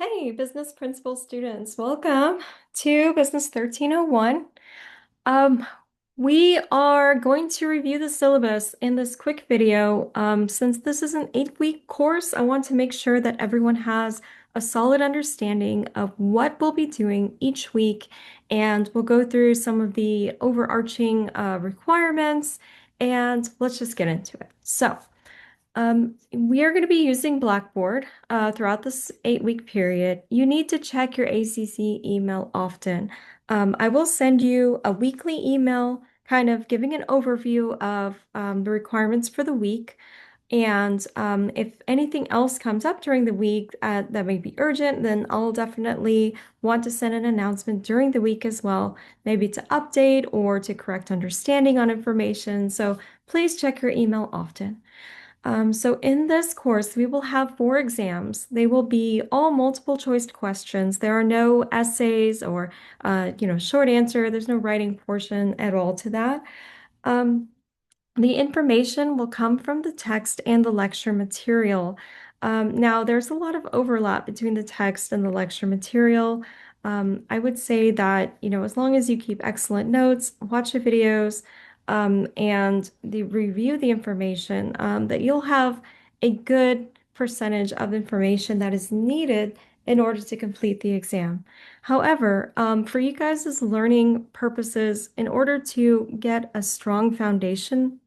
Hey, business principal students, welcome to Business 1301. Um, we are going to review the syllabus in this quick video. Since this is an 8-week course, I want to make sure that everyone has a solid understanding of what we'll be doing each week, and we'll go through some of the overarching requirements, and let's just get into it. We are going to be using Blackboard throughout this 8-week period. You need to check your ACC email often. I will send you a weekly email kind of giving an overview of the requirements for the week. And if anything else comes up during the week that may be urgent, then I'll definitely want to send an announcement during the week as well, maybe to update or to correct understanding on information. So please check your email often. So in this course, we will have 4 exams. They will be all multiple choice questions. There are no essays or, short answer. There's no writing portion at all to that. Um, the information will come from the text and the lecture material. Now, there's a lot of overlap between the text and the lecture material. I would say that, as long as you keep excellent notes, watch the videos, and review the information, that you'll have a good percentage of information that is needed in order to complete the exam. However, for you guys' learning purposes, in order to get a strong foundation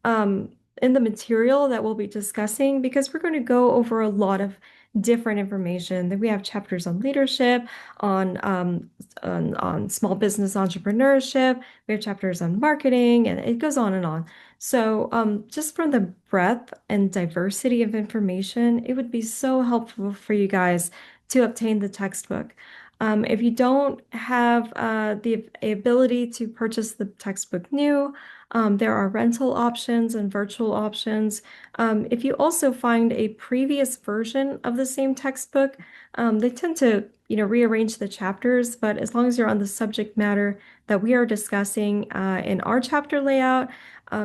um, in the material that we'll be discussing, because we're going to go over a lot of different information. Then we have chapters on leadership, on, on small business entrepreneurship. We have chapters on marketing, and it goes on and on. So, just from the breadth and diversity of information, it would be so helpful for you guys to obtain the textbook. If you don't have the ability to purchase the textbook new, there are rental options and virtual options. If you also find a previous version of the same textbook, they tend to, rearrange the chapters, but as long as you're on the subject matter that we are discussing in our chapter layout,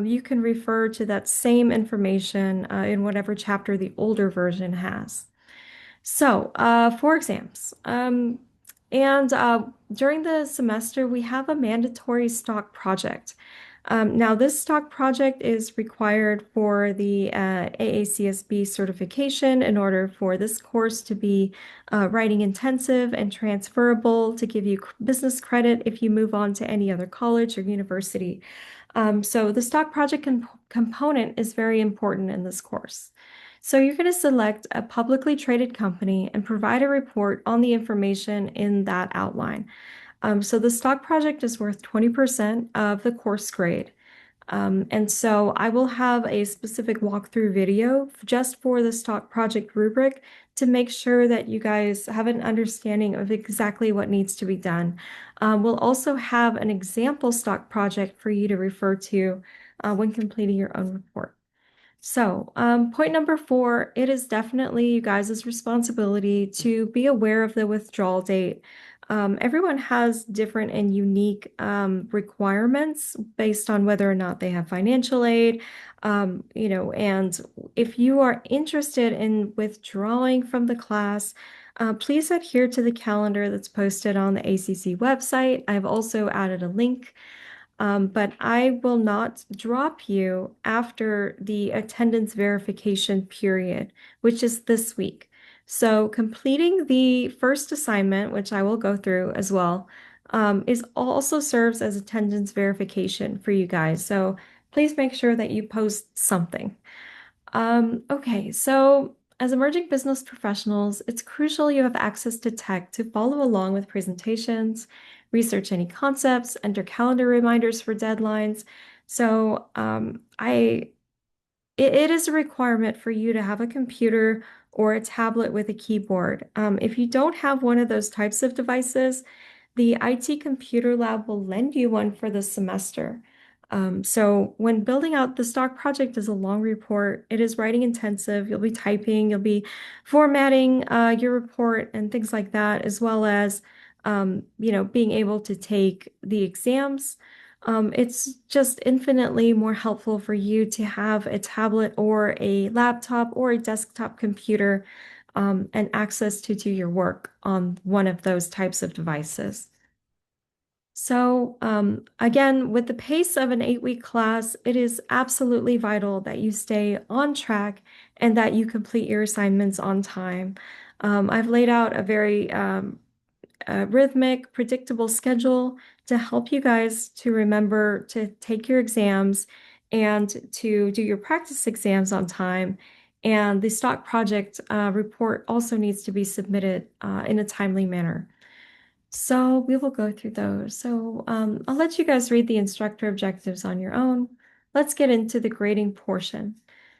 you can refer to that same information in whatever chapter the older version has. So, 4 exams. And during the semester, we have a mandatory stock project. Now, this stock project is required for the AACSB certification in order for this course to be writing intensive and transferable to give you business credit if you move on to any other college or university. So the stock project component is very important in this course. So you're going to select a publicly traded company and provide a report on the information in that outline. So the stock project is worth 20% of the course grade. And so I will have a specific walkthrough video just for the stock project rubric to make sure that you guys have an understanding of exactly what needs to be done. We'll also have an example stock project for you to refer to when completing your own report. So, point number 4, it is definitely you guys' responsibility to be aware of the withdrawal date. Everyone has different and unique requirements based on whether or not they have financial aid. And if you are interested in withdrawing from the class, please adhere to the calendar that's posted on the ACC website. I've also added a link, but I will not drop you after the attendance verification period, which is this week. So completing the first assignment, which I will go through as well, is also serves as attendance verification for you guys. So please make sure that you post something. Okay, so as emerging business professionals, it's crucial you have access to tech to follow along with presentations, research any concepts, enter calendar reminders for deadlines. So it is a requirement for you to have a computer or a tablet with a keyboard. If you don't have one of those types of devices, the IT computer lab will lend you one for the semester. So when building out the stock project is a long report, it is writing intensive. You'll be typing, you'll be formatting your report and things like that, as well as being able to take the exams. It's just infinitely more helpful for you to have a tablet or a laptop or a desktop computer and access to do your work on one of those types of devices. So, again, with the pace of an 8-week class, it is absolutely vital that you stay on track and that you complete your assignments on time. I've laid out a very rhythmic, predictable schedule to help you guys to remember to take your exams and to do your practice exams on time. And the stock project report also needs to be submitted in a timely manner. So we will go through those. So I'll let you guys read the instructor objectives on your own. Let's get into the grading portion.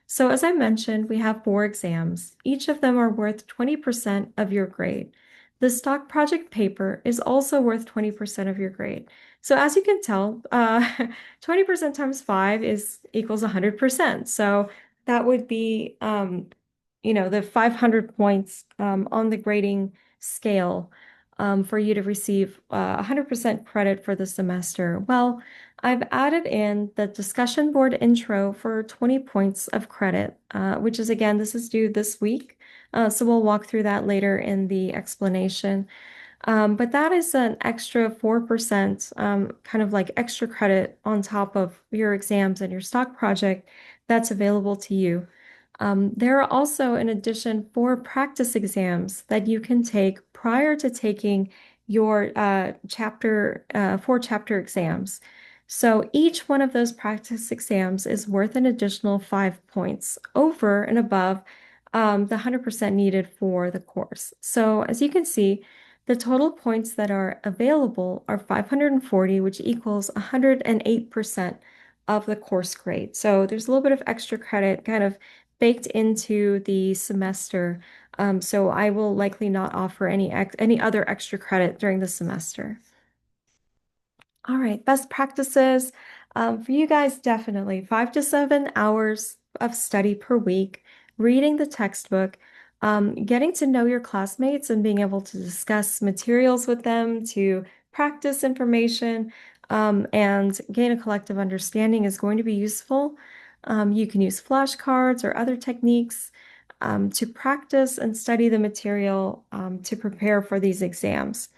So as I mentioned, we have 4 exams. Each of them are worth 20% of your grade. The stock project paper is also worth 20% of your grade. So as you can tell, 20% times 5 is equals 100%. So that would be, the 500 points on the grading scale for you to receive 100% credit for the semester. Well, I've added in the discussion board intro for 20 points of credit, which is again, this is due this week. So we'll walk through that later in the explanation. But that is an extra 4%, kind of like extra credit on top of your exams and your stock project that's available to you. There are also, in addition, 4 practice exams that you can take prior to taking your 4 chapter exams. So each one of those practice exams is worth an additional 5 points over and above the 100% needed for the course. So as you can see, the total points that are available are 540, which equals 108% of the course grade. So there's a little bit of extra credit kind of baked into the semester. So I will likely not offer any other extra credit during the semester. All right, best practices. For you guys, definitely 5 to 7 hours of study per week, reading the textbook, getting to know your classmates and being able to discuss materials with them, to practice information, and gain a collective understanding is going to be useful. You can use flashcards or other techniques to practice and study the material to prepare for these exams.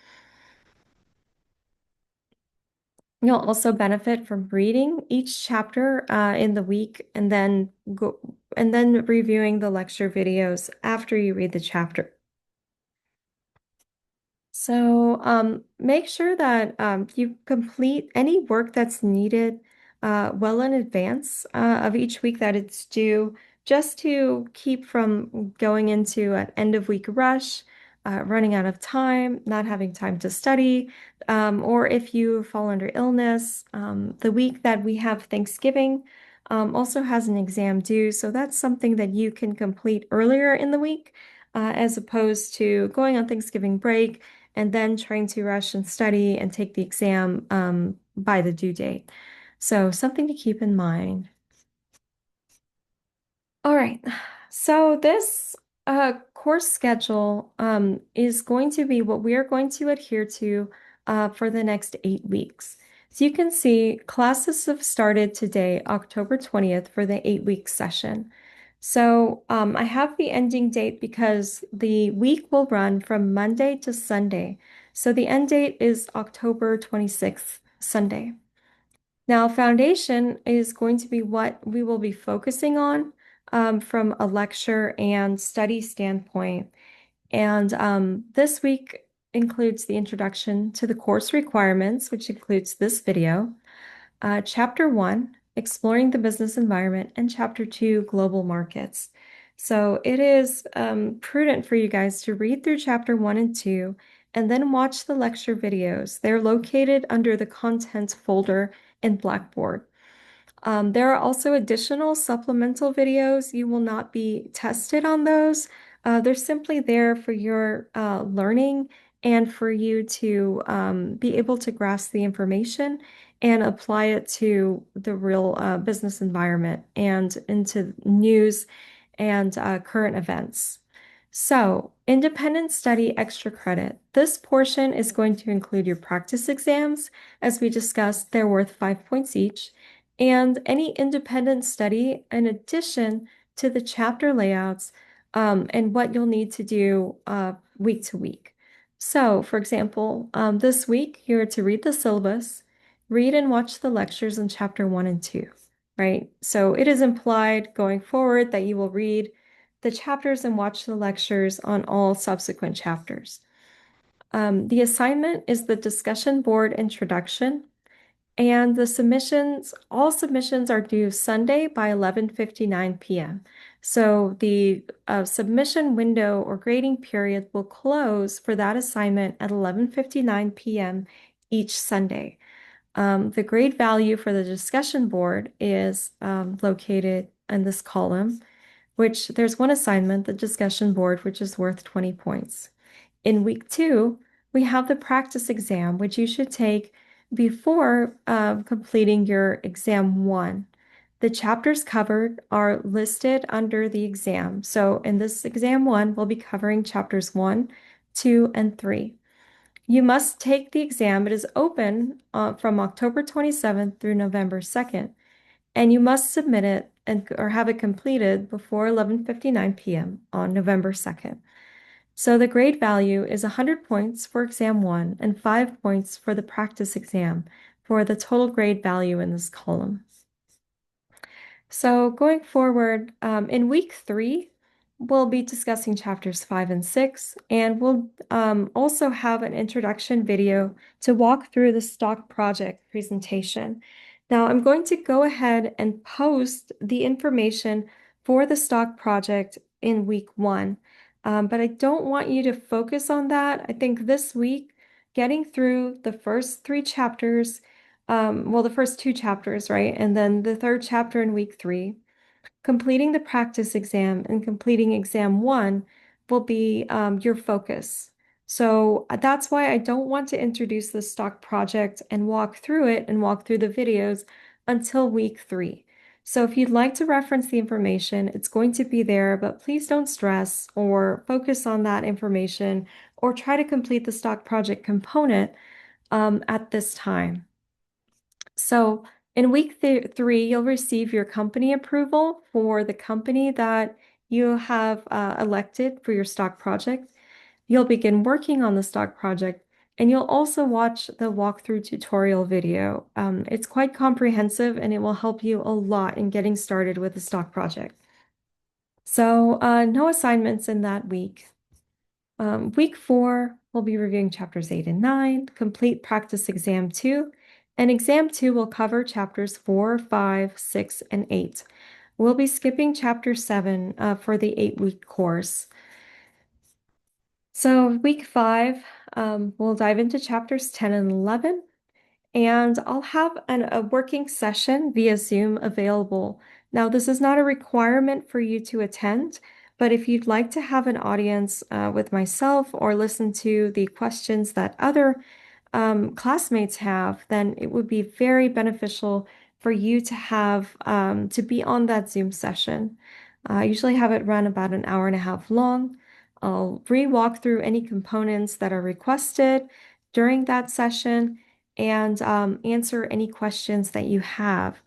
You'll also benefit from reading each chapter in the week and then reviewing the lecture videos after you read the chapter. So make sure that you complete any work that's needed well in advance of each week that it's due, just to keep from going into an end of week rush, running out of time, not having time to study, or if you fall under illness. The week that we have Thanksgiving also has an exam due, so that's something that you can complete earlier in the week as opposed to going on Thanksgiving break and then trying to rush and study and take the exam by the due date. So something to keep in mind. All right, so this course schedule is going to be what we are going to adhere to for the next 8 weeks. So you can see classes have started today, October 20th, for the 8-week session. So I have the ending date because the week will run from Monday to Sunday. So the end date is October 26th, Sunday. Now, foundation is going to be what we will be focusing on from a lecture and study standpoint. And this week includes the introduction to the course requirements, which includes this video. Chapter 1, Exploring the Business Environment, and Chapter 2, Global Markets. So it is prudent for you guys to read through Chapter 1 and 2 and then watch the lecture videos. They're located under the Content folder in Blackboard. There are also additional supplemental videos. You will not be tested on those. They're simply there for your learning and for you to be able to grasp the information and apply it to the real business environment and into news and current events. So, independent study extra credit. This portion is going to include your practice exams. As we discussed, they're worth 5 points each, and any independent study in addition to the chapter layouts and what you'll need to do week to week. So, for example, this week you're to read the syllabus, read and watch the lectures in chapter 1 and 2, right? So it is implied going forward that you will read the chapters and watch the lectures on all subsequent chapters. The assignment is the discussion board introduction, and the submissions, all submissions are due Sunday by 11:59 p.m. So the submission window or grading period will close for that assignment at 11:59 p.m. each Sunday. The grade value for the discussion board is located in this column, which there's one assignment, the discussion board, which is worth 20 points. In week 2, we have the practice exam, which you should take before completing your exam 1. The chapters covered are listed under the exam. So in this exam 1, we'll be covering chapters 1, 2, and 3. You must take the exam. It is open from October 27th through November 2nd, and you must submit it or have it completed before 11:59 p.m. on November 2nd. So the grade value is 100 points for exam 1 and 5 points for the practice exam for the total grade value in this column. So going forward, in week 3, we'll be discussing chapters 5 and 6, and we'll also have an introduction video to walk through the stock project presentation. Now, I'm going to go ahead and post the information for the stock project in week 1, but I don't want you to focus on that. I think this week, getting through the first 3 chapters, well, the first 2 chapters, right? And then the 3rd chapter in week 3, completing the practice exam and completing exam 1 will be your focus. So that's why I don't want to introduce the stock project and walk through it and walk through the videos until week 3. So if you'd like to reference the information, it's going to be there, but please don't stress or focus on that information or try to complete the stock project component at this time. So in week 3, you'll receive your company approval for the company that you have elected for your stock project. You'll begin working on the stock project, and you'll also watch the walkthrough tutorial video. It's quite comprehensive, and it will help you a lot in getting started with the stock project. So no assignments in that week. Week 4, we'll be reviewing chapters 8 and 9, complete practice exam 2, and exam 2 will cover chapters 4, 5, 6, and 8. We'll be skipping chapter 7 for the 8-week course. So week 5, we'll dive into chapters 10 and 11, and I'll have a working session via Zoom available. Now, this is not a requirement for you to attend, but if you'd like to have an audience with myself or listen to the questions that other classmates have, then it would be very beneficial for you to have to be on that Zoom session. I usually have it run about an hour and a half long. I'll re-walk through any components that are requested during that session and answer any questions that you have.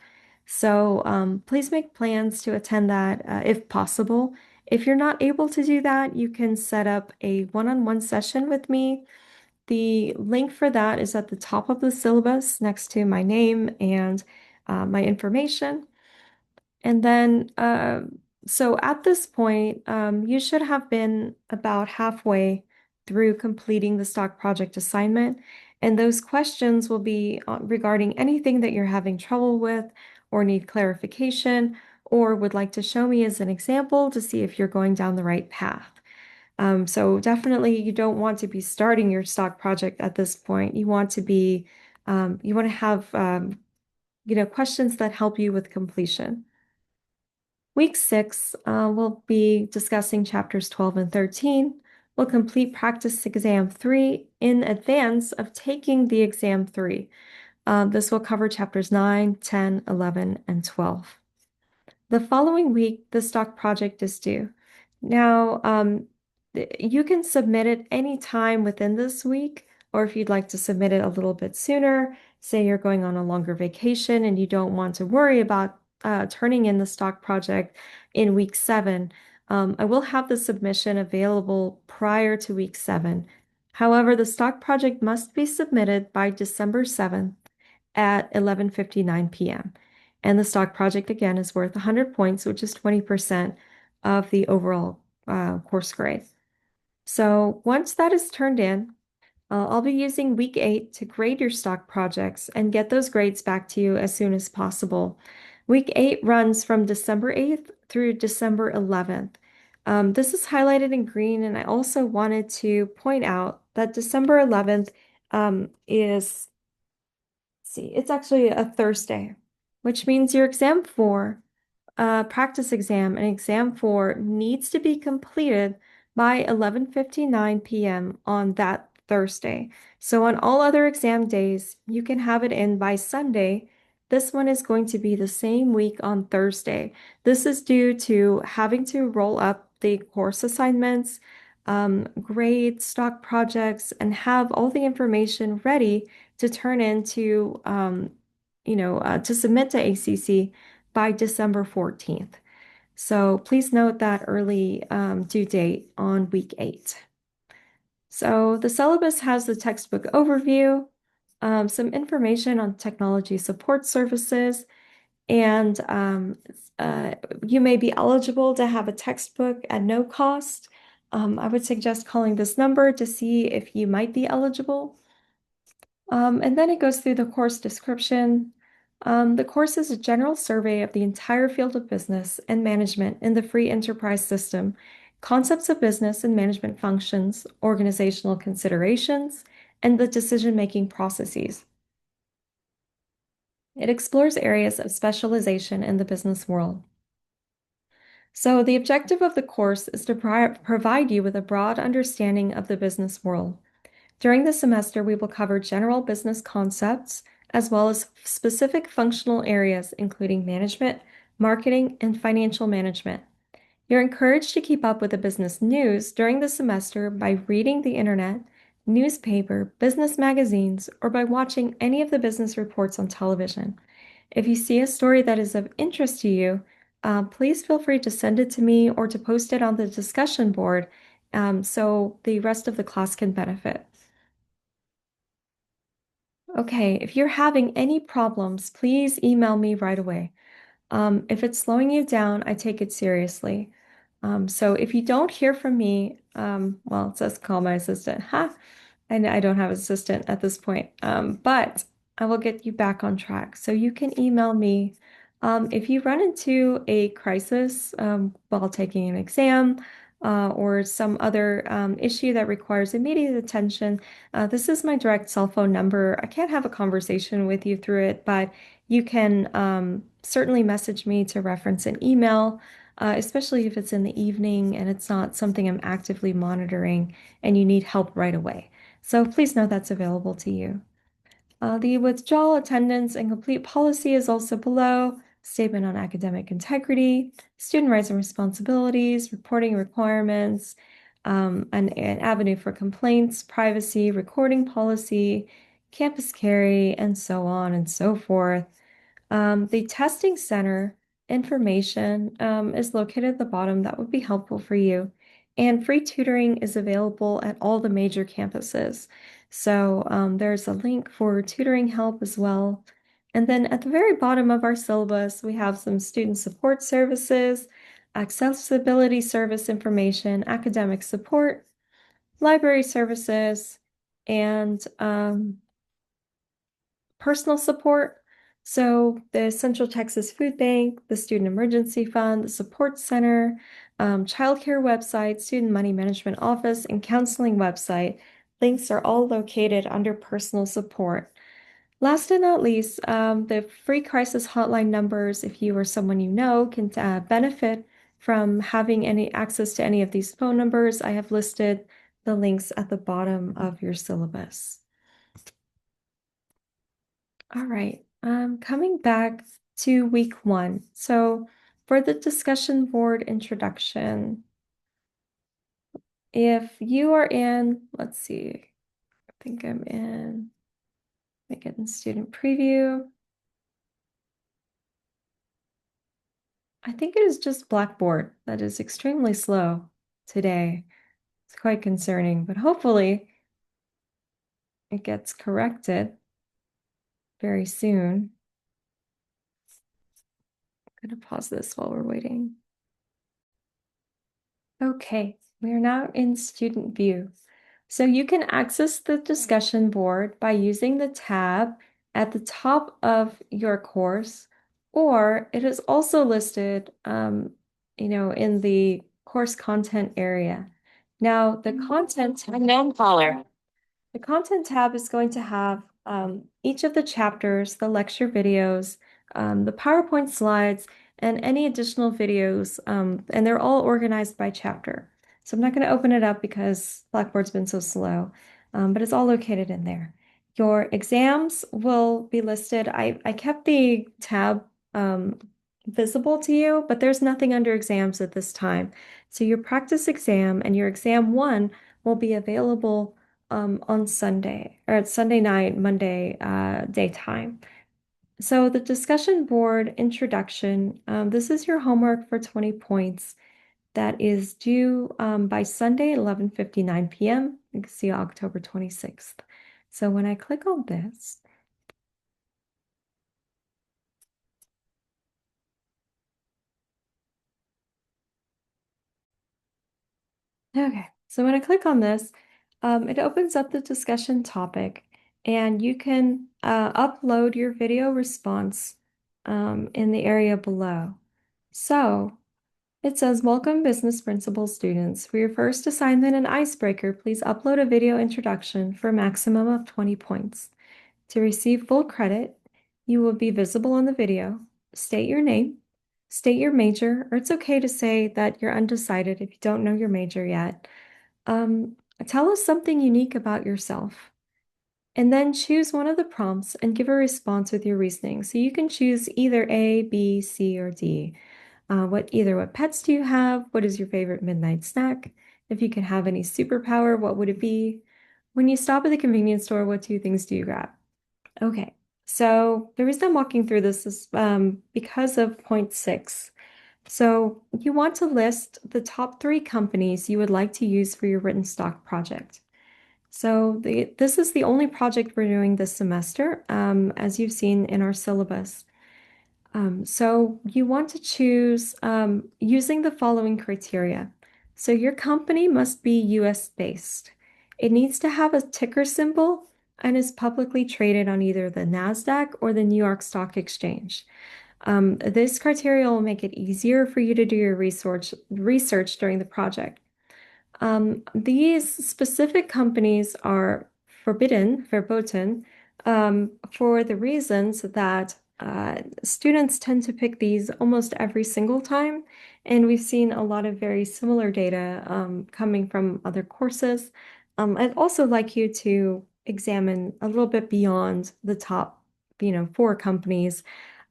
So please make plans to attend that if possible. If you're not able to do that, you can set up a one-on-one session with me. The link for that is at the top of the syllabus next to my name and my information. And then, so at this point, you should have been about halfway through completing the stock project assignment. And those questions will be regarding anything that you're having trouble with or need clarification or would like to show me as an example to see if you're going down the right path. So definitely you don't want to be starting your stock project at this point. You want to be, you want to have, questions that help you with completion. Week 6, we'll be discussing chapters 12 and 13. We'll complete practice exam 3 in advance of taking the exam 3. This will cover chapters 9, 10, 11, and 12. The following week, the stock project is due. Now, you can submit it any time within this week, or if you'd like to submit it a little bit sooner, say you're going on a longer vacation and you don't want to worry about turning in the stock project in week 7, I will have the submission available prior to week 7. However, the stock project must be submitted by December 7th at 11:59 p.m. And the stock project again is worth 100 points, which is 20% of the overall course grade. So once that is turned in, I'll be using week 8 to grade your stock projects and get those grades back to you as soon as possible. Week 8 runs from December 8th through December 11th. This is highlighted in green, and I also wanted to point out that December 11th is, see, it's actually a Thursday, which means your exam 4 practice exam and exam 4 needs to be completed by 11:59 p.m. on that Thursday. So on all other exam days, you can have it in by Sunday. This one is going to be the same week on Thursday. This is due to having to roll up the course assignments, grade stock projects, and have all the information ready to turn into, to submit to ACC by December 14th. So please note that early due date on week 8. So the syllabus has the textbook overview, some information on technology support services, and uh, you may be eligible to have a textbook at no cost. I would suggest calling this number to see if you might be eligible. And then it goes through the course description. The course is a general survey of the entire field of business and management in the free enterprise system, concepts of business and management functions, organizational considerations, and the decision-making processes. It explores areas of specialization in the business world. So the objective of the course is to provide you with a broad understanding of the business world. During the semester, we will cover general business concepts as well as specific functional areas, including management, marketing, and financial management. You're encouraged to keep up with the business news during the semester by reading the internet, newspaper, business magazines, or by watching any of the business reports on television. If you see a story that is of interest to you, please feel free to send it to me or to post it on the discussion board so the rest of the class can benefit. Okay, if you're having any problems, please email me right away. If it's slowing you down, I take it seriously. So if you don't hear from me, well, it says call my assistant. Ha! I don't have an assistant at this point, but I will get you back on track. So you can email me if you run into a crisis while taking an exam or some other issue that requires immediate attention. This is my direct cell phone number. I can't have a conversation with you through it, but you can certainly message me to reference an email, especially if it's in the evening and it's not something I'm actively monitoring and you need help right away. So please know that's available to you. The withdrawal, attendance, and complete policy is also below. Statement on academic integrity, student rights and responsibilities, reporting requirements, an avenue for complaints, privacy, recording policy, campus carry, and so on and so forth. The testing center information is located at the bottom. That would be helpful for you. And free tutoring is available at all the major campuses. So there's a link for tutoring help as well. And then at the very bottom of our syllabus, we have some student support services, accessibility service information, academic support, library services, and personal support. So the Central Texas Food Bank, the Student Emergency Fund, the Support Center, childcare website, Student Money Management Office, and counseling website. Links are all located under personal support. Last but not least, the free crisis hotline numbers, if you or someone you know can benefit from having any access to any of these phone numbers, I have listed the links at the bottom of your syllabus. All right, coming back to week 1. So for the discussion board introduction, if you are in, let's see, I think I'm in, make it in student preview. I think it is just Blackboard that is extremely slow today. It's quite concerning, but hopefully it gets corrected very soon. I'm going to pause this while we're waiting. Okay, we are now in student view. So you can access the discussion board by using the tab at the top of your course, or it is also listed, in the course content area. Now, the content tab is going to have each of the chapters, the lecture videos, the PowerPoint slides, and any additional videos, and they're all organized by chapter. So I'm not going to open it up because Blackboard's been so slow, but it's all located in there. Your exams will be listed. I kept the tab um, visible to you, but there's nothing under exams at this time. So your practice exam and your exam one will be available on Sunday or it's Sunday night, Monday daytime. So the discussion board introduction, this is your homework for 20 points that is due by Sunday, 11:59 p.m. You can see October 26th. So when I click on this, okay, so when I click on this, it opens up the discussion topic and you can upload your video response in the area below. So it says, Welcome business principal students. For your first assignment and icebreaker, please upload a video introduction for a maximum of 20 points. To receive full credit, you will be visible on the video. State your name, state your major, or it's okay to say that you're undecided if you don't know your major yet. Um, Tell us something unique about yourself. And then choose one of the prompts and give a response with your reasoning. So you can choose either A, B, C, or D. What pets do you have? What is your favorite midnight snack? If you could have any superpower, what would it be? When you stop at the convenience store, what two things do you grab? Okay, so the reason I'm walking through this is because of point 6. So you want to list the top 3 companies you would like to use for your written stock project. So this is the only project we're doing this semester, as you've seen in our syllabus. So you want to choose using the following criteria. So your company must be US based. It needs to have a ticker symbol and is publicly traded on either the NASDAQ or the New York Stock Exchange. This criteria will make it easier for you to do your research during the project. These specific companies are verboten, for the reasons that students tend to pick these almost every single time. And we've seen a lot of very similar data coming from other courses. I'd also like you to examine a little bit beyond the top, 4 companies,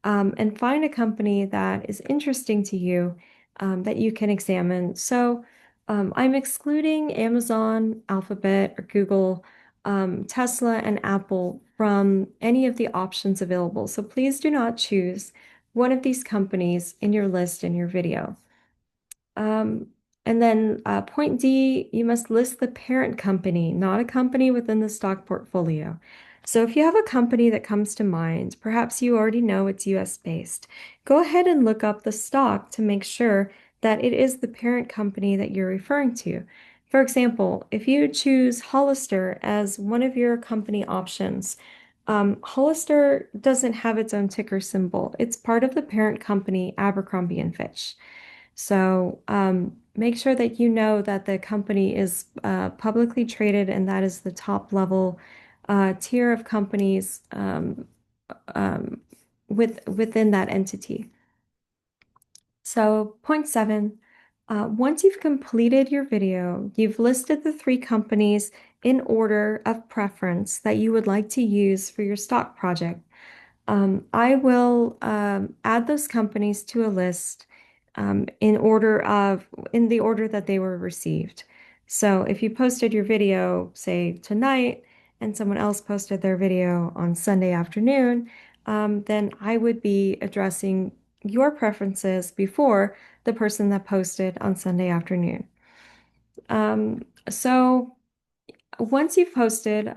and find a company that is interesting to you that you can examine. So I'm excluding Amazon, Alphabet, or Google, Tesla, and Apple from any of the options available. So please do not choose one of these companies in your list in your video. Um, and then point D, you must list the parent company, not a company within the stock portfolio. So if you have a company that comes to mind, perhaps you already know it's US based, go ahead and look up the stock to make sure that it is the parent company that you're referring to. For example, if you choose Hollister as one of your company options, Hollister doesn't have its own ticker symbol. It's part of the parent company, Abercrombie and Fitch. So make sure that you know that the company is publicly traded and that is the top level tier of companies um, within that entity. So point 7, once you've completed your video, you've listed the 3 companies in order of preference that you would like to use for your stock project. I will add those companies to a list in the order that they were received. So if you posted your video, say tonight, and someone else posted their video on Sunday afternoon, then I would be addressing your preferences before the person that posted on Sunday afternoon. So once you've posted,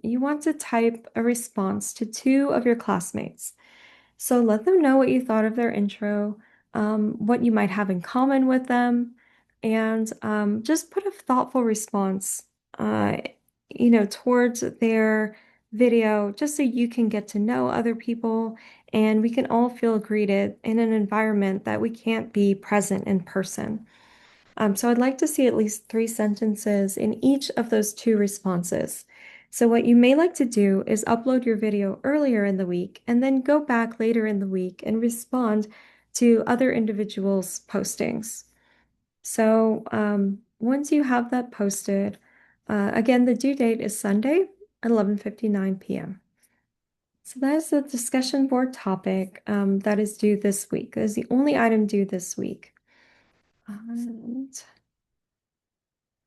you want to type a response to two of your classmates. So let them know what you thought of their intro, what you might have in common with them, and just put a thoughtful response, uh, towards their video, just so you can get to know other people and we can all feel greeted in an environment that we can't be present in person. So I'd like to see at least three sentences in each of those two responses. So what you may like to do is upload your video earlier in the week and then go back later in the week and respond to other individuals' postings. So once you have that posted, again, the due date is Sunday at 11:59 p.m. So that is the discussion board topic that is due this week. That is the only item due this week. And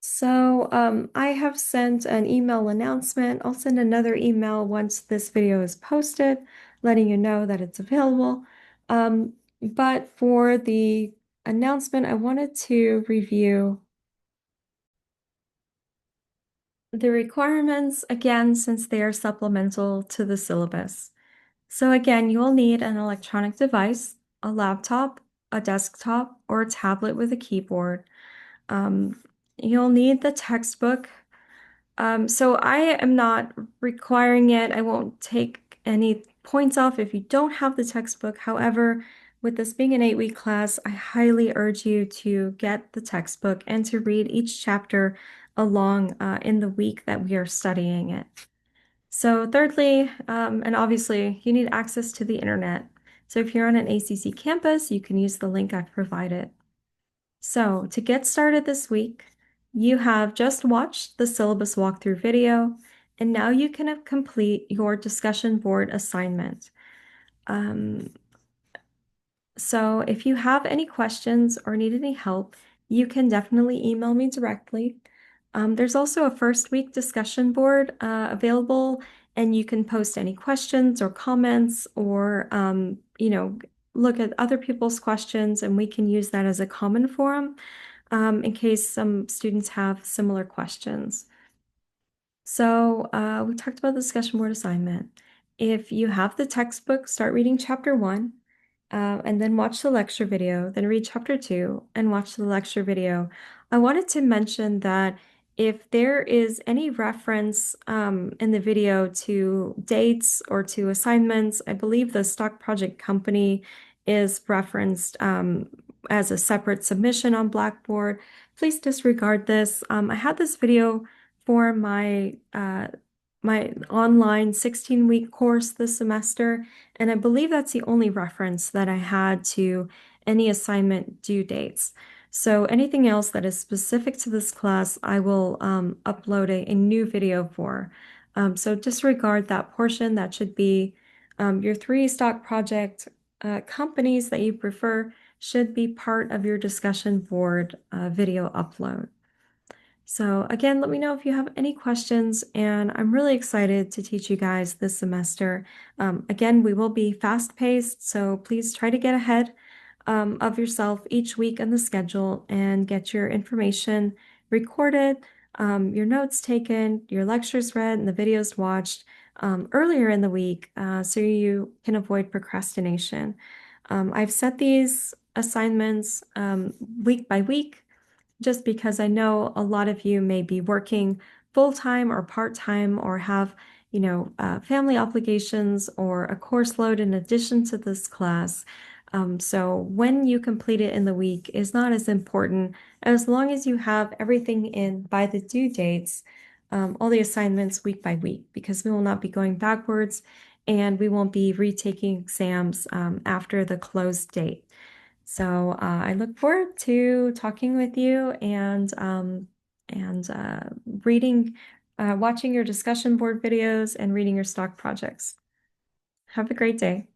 so I have sent an email announcement. I'll send another email once this video is posted, letting you know that it's available. But for the announcement, I wanted to review the requirements again, since they are supplemental to the syllabus. So again, you will need an electronic device, a laptop, a desktop, or a tablet with a keyboard. You'll need the textbook. So I am not requiring it. I won't take any points off if you don't have the textbook. However, with this being an 8-week class, I highly urge you to get the textbook and to read each chapter along in the week that we are studying it. So thirdly, and obviously, you need access to the internet. So if you're on an ACC campus, you can use the link I've provided. So to get started this week, you have just watched the syllabus walkthrough video, and now you can complete your discussion board assignment. Um, so if you have any questions or need any help, you can definitely email me directly. There's also a first week discussion board available, and you can post any questions or comments or, look at other people's questions, and we can use that as a common forum in case some students have similar questions. So we talked about the discussion board assignment. If you have the textbook, start reading chapter 1 and then watch the lecture video, then read chapter 2 and watch the lecture video. I wanted to mention that if there is any reference in the video to dates or to assignments, I believe the stock project company is referenced as a separate submission on Blackboard. Please disregard this. I had this video for my online 16-week course this semester, and I believe that's the only reference that I had to any assignment due dates. So anything else that is specific to this class, I will upload a new video for. So disregard that portion. That should be your 3 stock project companies that you prefer should be part of your discussion board video upload. So again, let me know if you have any questions, and I'm really excited to teach you guys this semester. Again, we will be fast-paced, so please try to get ahead of yourself each week on the schedule and get your information recorded, your notes taken, your lectures read, and the videos watched earlier in the week so you can avoid procrastination. I've set these assignments week by week, just because I know a lot of you may be working full-time or part-time or have, family obligations or a course load in addition to this class. So when you complete it in the week is not as important as long as you have everything in by the due dates, all the assignments week by week, because we will not be going backwards and we won't be retaking exams after the close date. So I look forward to talking with you and reading, watching your discussion board videos and reading your stock projects. Have a great day.